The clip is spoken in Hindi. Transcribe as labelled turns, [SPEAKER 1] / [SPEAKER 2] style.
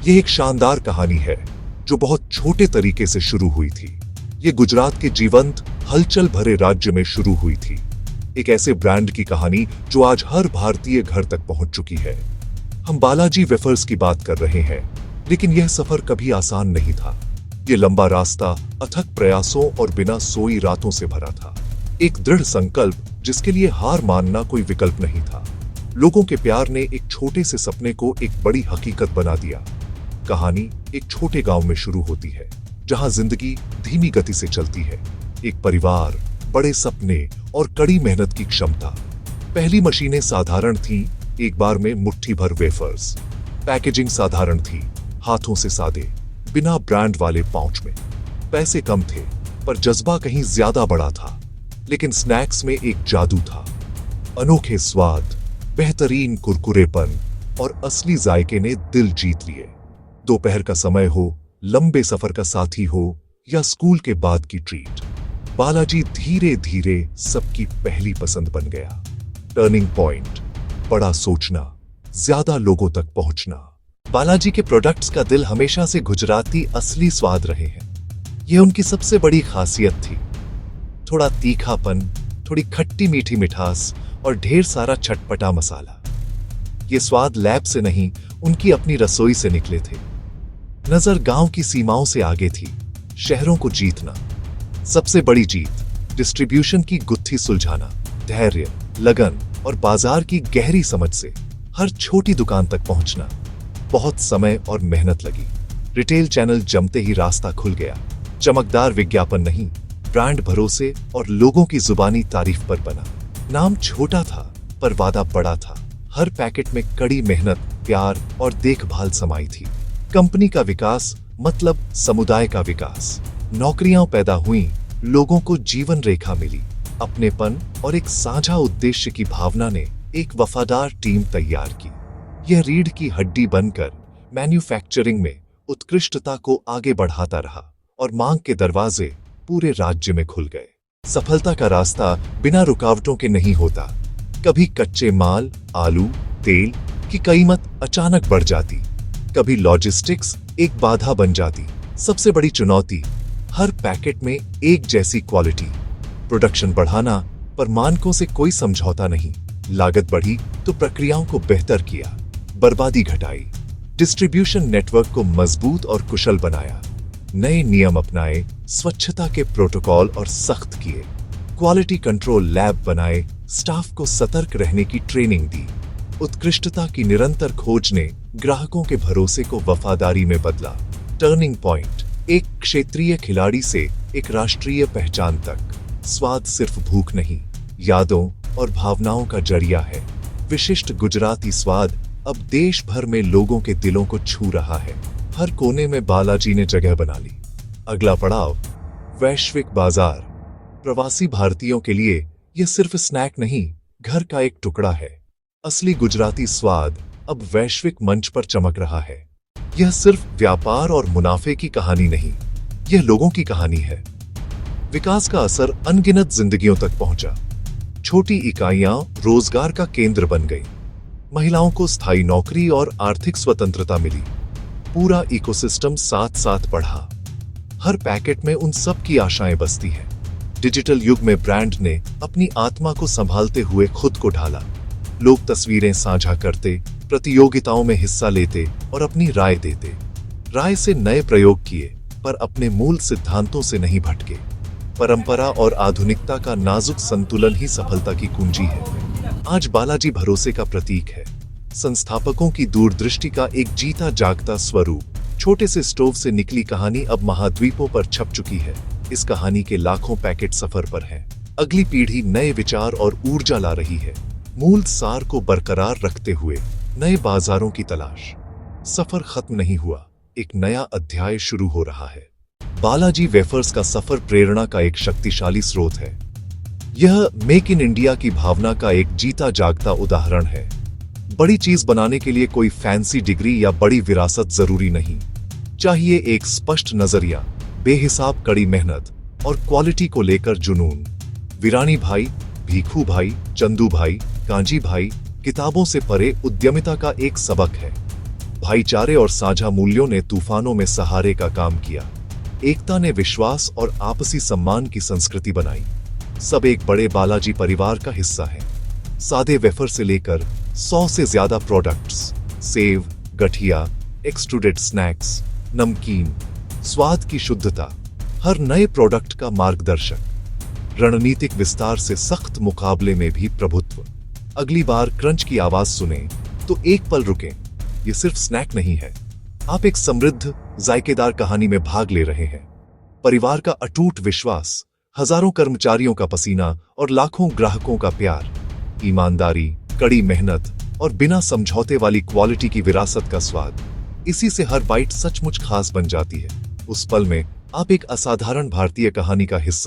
[SPEAKER 1] ये एक शानदार कहानी है जो बहुत छोटे तरीके से शुरू हुई थी। ये गुजरात के जीवंत हलचल भरे राज्य में शुरू हुई थी। एक ऐसे ब्रांड की कहानी जो आज हर भारतीय घर तक पहुंच चुकी है। हम बालाजी वेफर्स की बात कर रहे हैं, लेकिन यह सफर कभी आसान नहीं था। ये लंबा रास्ता अथक प्रयासों और बिना सोई रातों से भरा था। एक दृढ़ संकल्प जिसके लिए हार मानना कोई विकल्प नहीं था। लोगों के प्यार ने एक छोटे से सपने को एक बड़ी हकीकत बना दिया। कहानी एक छोटे गांव में शुरू होती है, जहां जिंदगी धीमी गति से चलती है। एक परिवार, बड़े सपने और कड़ी मेहनत की क्षमता। पहली मशीनें साधारण थीं, एक बार में मुट्ठी भर वेफर्स। पैकेजिंग साधारण थी, हाथों से सादे, बिना ब्रांड वाले पाउच में। पैसे कम थे, पर जज्बा कहीं ज्यादा बड़ा था। लेकिन स्नैक्स में एक जादू था। अनोखे स्वाद, बेहतरीन कुरकुरेपन और असली जायके ने दिल जीत लिए। दोपहर का समय हो, लंबे सफर का साथी हो या स्कूल के बाद की ट्रीट, बालाजी धीरे धीरे सबकी पहली पसंद बन गया। टर्निंग पॉइंट, बड़ा सोचना, ज्यादा लोगों तक पहुंचना। बालाजी के प्रोडक्ट्स का दिल हमेशा से गुजराती असली स्वाद रहे हैं। यह उनकी सबसे बड़ी खासियत थी। थोड़ा तीखापन, थोड़ी खट्टी मीठी मिठास और ढेर सारा चटपटा मसाला। ये स्वाद लैब से नहीं, उनकी अपनी रसोई से निकले थे। नजर गांव की सीमाओं से आगे थी, शहरों को जीतना। सबसे बड़ी जीत, डिस्ट्रीब्यूशन की गुत्थी सुलझाना। धैर्य, लगन और बाजार की गहरी समझ से हर छोटी दुकान तक पहुंचना। बहुत समय और मेहनत लगी। रिटेल चैनल जमते ही रास्ता खुल गया। चमकदार विज्ञापन नहीं, ब्रांड भरोसे और लोगों की जुबानी तारीफ पर बना। नाम छोटा था, पर वादा बड़ा था। हर पैकेट में कड़ी मेहनत, प्यार और देखभाल समाई थी। कंपनी का विकास मतलब समुदाय का विकास। नौकरियां पैदा हुई, लोगों को जीवन रेखा मिली। अपनेपन और एक साझा उद्देश्य की भावना ने एक वफादार टीम तैयार की। यह रीढ़ की हड्डी बनकर मैन्युफैक्चरिंग में उत्कृष्टता को आगे बढ़ाता रहा और मांग के दरवाजे पूरे राज्य में खुल गए। सफलता का रास्ता बिना रुकावटों के नहीं होता। कभी कच्चे माल, आलू, तेल की कीमत अचानक बढ़ जाती, कभी लॉजिस्टिक्स एक बाधा बन जाती। सबसे बड़ी चुनौती, हर पैकेट में एक जैसी क्वालिटी। प्रोडक्शन बढ़ाना, पर मानकों से कोई समझौता नहीं। लागत बढ़ी तो प्रक्रियाओं को बेहतर किया, बर्बादी घटाई। डिस्ट्रीब्यूशन नेटवर्क को मजबूत और कुशल बनाया। नए नियम अपनाए, स्वच्छता के प्रोटोकॉल और सख्त किए। क्वालिटी कंट्रोल लैब बनाए, स्टाफ को सतर्क रहने की ट्रेनिंग दी। उत्कृष्टता की निरंतर खोज ने ग्राहकों के भरोसे को वफादारी में बदला। टर्निंग पॉइंट, एक क्षेत्रीय खिलाड़ी से एक राष्ट्रीय पहचान तक। स्वाद सिर्फ भूख नहीं, यादों और भावनाओं का जरिया है। विशिष्ट गुजराती स्वाद अब देश भर में लोगों के दिलों को छू रहा है। हर कोने में बालाजी ने जगह बना ली। अगला पड़ाव, वैश्विक बाजार। प्रवासी भारतीयों के लिए यह सिर्फ स्नैक नहीं, घर का एक टुकड़ा है। असली गुजराती स्वाद अब वैश्विक मंच पर चमक रहा है। यह सिर्फ व्यापार और मुनाफे की कहानी नहीं, यह लोगों की कहानी है। विकास का असर अनगिनत जिंदगियों तक पहुंचा। छोटी इकाइयां रोजगार का केंद्र बन गई। महिलाओं को स्थायी नौकरी और आर्थिक स्वतंत्रता मिली। पूरा इकोसिस्टम साथ साथ बढ़ा। हर पैकेट में उन सब की आशाएं बसती हैं। डिजिटल युग में ब्रांड ने अपनी आत्मा को संभालते हुए खुद को ढाला। लोग तस्वीरें साझा करते, प्रतियोगिताओं में हिस्सा लेते और अपनी राय देते। राय से नए प्रयोग किए, पर अपने मूल सिद्धांतों से नहीं भटके। परंपरा और आधुनिकता का नाजुक संतुलन ही सफलता की कुंजी है। आज बालाजी भरोसे का प्रतीक है। संस्थापकों की दूरदृष्टि का एक जीता जागता स्वरूप। छोटे से स्टोव से निकली कहानी अब महाद्वीपों पर छप चुकी है। इस कहानी के लाखों पैकेट सफर पर हैं। अगली पीढ़ी नए विचार और ऊर्जा ला रही है। मूल सार को बरकरार रखते हुए नए बाजारों की तलाश। सफर खत्म नहीं हुआ, एक नया अध्याय शुरू हो रहा है। बालाजी वेफर्स का सफर प्रेरणा का एक शक्तिशाली स्रोत है। यह मेक इन इंडिया की भावना का एक जीता जागता उदाहरण है। बड़ी चीज बनाने के लिए कोई फैंसी डिग्री या बड़ी विरासत जरूरी नहीं। चाहिए एक स्पष्ट नजरिया, बेहिसाब कड़ी मेहनत और क्वालिटी को लेकर जुनून। वीरानी भाई, भीखू भाई, चंदू भाई, कांजी भाई किताबों से परे उद्यमिता का एक सबक है। भाईचारे और साझा मूल्यों ने तूफानों में सहारे का काम किया। एकता ने विश्वास और आपसी सम्मान की संस्कृति बनाई। सब एक बड़े बालाजी परिवार का हिस्सा है। सादे वेफर से लेकर 100 से ज्यादा प्रोडक्ट्स, सेव, गठिया, एक्सट्रूडेड स्नैक्स, नमकीन, स्वाद की शुद्धता, हर नए प्रोडक्ट का मार्गदर्शक, रणनीतिक विस्तार से सख्त मुकाबले में भी प्रभुत्व। अगली बार क्रंच की आवाज सुने तो एक पल रुकें। ये सिर्फ स्नैक नहीं है, आप एक समृद्ध, जायकेदार कहानी में भाग ले रहे हैं। परिवार का अटूट विश्वास, हजारों कर्मचारियों का पसीना और लाखों ग्राहकों का प्यार, ईमानदारी, कड़ी मेहनत और बिना समझौते वाली क्वालिटी की विरासत का स्वाद, इसी से हर बाइट सचमुच खास बन जाती है। उस पल में आप एक असाधारण भारतीय कहानी का हिस्सा